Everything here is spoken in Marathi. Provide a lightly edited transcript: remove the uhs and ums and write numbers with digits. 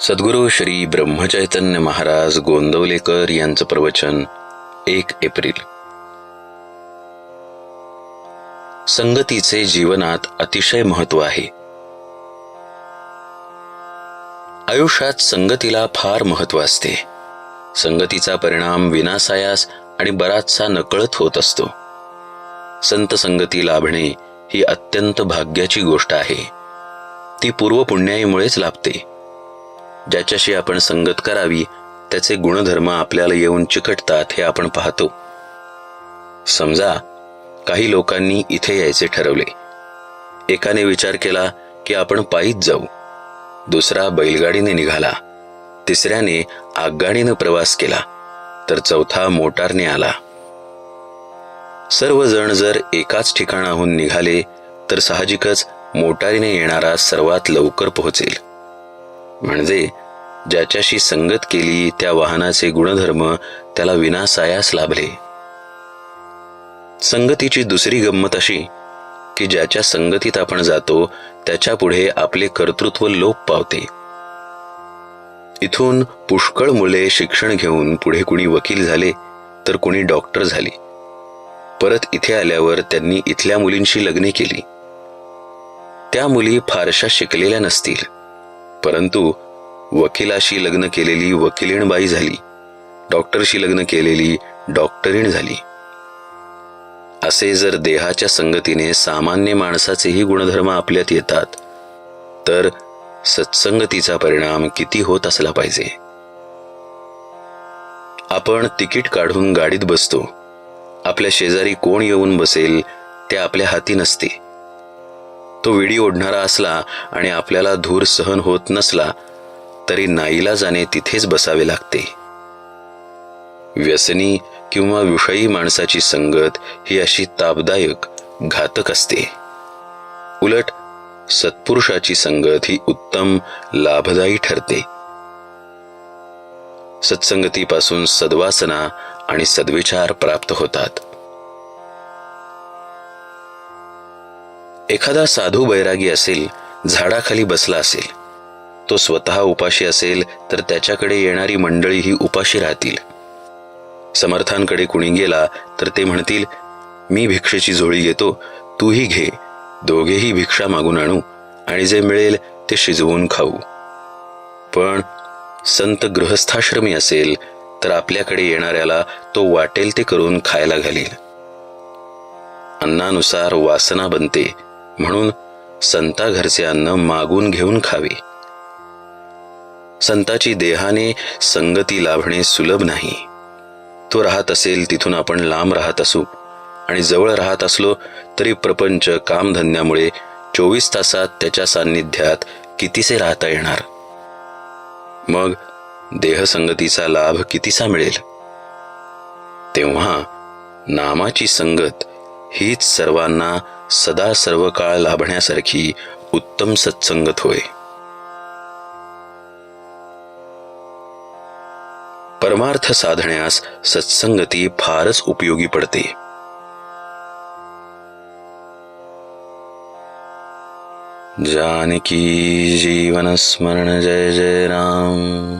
सद्गुरू श्री ब्रह्मचैतन्य महाराज गोंदवलेकर यांचं प्रवचन 1 एप्रिल. संगतीचे जीवनात अतिशय महत्त्व आहे. आयुष्यात संगतीला फार महत्त्व असते. संगतीचा परिणाम विनासायास आणि बराचसा नकळत होत असतो. संत संगती लाभणे ही अत्यंत भाग्याची गोष्ट आहे. ती पूर्वपुण्याईमुळेच लाभते. ज्याच्याशी आपण संगत करावी त्याचे गुणधर्म आपल्याला येऊन चिकटतात हे आपण पाहतो. समजा काही लोकांनी इथे यायचे ठरवले. एकाने विचार केला की आपण पायीच जाऊ, दुसरा बैलगाडीने निघाला, तिसऱ्याने आगगाडीने प्रवास केला, तर चौथा मोटारने आला. सर्वजण जर एकाच ठिकाणाहून निघाले तर साहजिकच मोटारीने येणारा सर्वात लवकर पोहोचेल. म्हणजे ज्याच्याशी संगत केली त्या वाहनाचे गुणधर्म त्याला विनासायास लाभले. संगतीची दुसरी गंमत अशी की ज्याच्या संगतीत आपण जातो त्याच्या पुढे आपले कर्तृत्व लोप पावते. इथून पुष्कळ मुले शिक्षण घेऊन पुढे कुणी वकील झाले तर कुणी डॉक्टर झाले. परत इथे आल्यावर त्यांनी इथल्या मुलींशी लग्ने केली. त्या मुली फारशा शिकलेल्या नसतील, परंतु वकिलाशी लग्न केलेली वकिलीण बाई झाली, डॉक्टरशी लग्न केलेली डॉक्टरीण झाली. असे जर देहाच्या संगतीने सामान्य माणसाचेही गुणधर्म आपल्यात येतात तर सत्संगतीचा परिणाम किती होत असला पाहिजे. आपण तिकीट काढून गाडीत बसतो. आपल्या शेजारी कोण येऊन बसेल ते आपल्या हाती नसते. तो विडी ओढणारा असला आणि आपल्याला धूर सहन होत नसला तरी नाईलाजाने तिथेच बसावे लागते. व्यसनी किंवा विषयी माणसाची संगत ही अशी तापदायक, घातक असते. उलट सत्पुरुषाची संगत ही उत्तम, लाभदायी ठरते. सत्संगतीपासून सद्वासना आणि सद्विचार प्राप्त होतात. एखादा साधू बैरागी असेल, झाडाखाली बसला असेल, तो स्वतः उपाशी असेल तर त्याच्याकडे येणारी मंडळीही उपाशी राहतील. समर्थांकडे कुणी गेला तर ते म्हणतील, मी भिक्षेची झोळी घेतो, तूही घे, दोघेही भिक्षा मागून आणू आणि जे मिळेल ते शिजवून खाऊ. पण संत गृहस्थाश्रमी असेल तर आपल्याकडे येणाऱ्याला तो वाटेल ते करून खायला घालील. अन्नानुसार वासना बनते, म्हणून संता घरचे अन्न मागून घेऊन खावे. संताची देहाने संगती लाभणे सुलभ नाही. तो राहत असेल तिथून आपण लांब राहत असू आणि जवळ राहत असलो तरी प्रपंच कामधंद्यामुळे 24 तासात त्याच्या सान्निध्यात कितीसे राहता येणार. मग देहसंगतीचा लाभ कितीसा मिळेल. तेव्हा नामाची संगत हीच सर्वांना सदा सर्व काळ लाभण्यासारखी उत्तम सत्संगत होय. परमार्थ साधण्यास सत्संगती फारच उपयोगी पडते. जानकी जीवन स्मरण जय जय राम.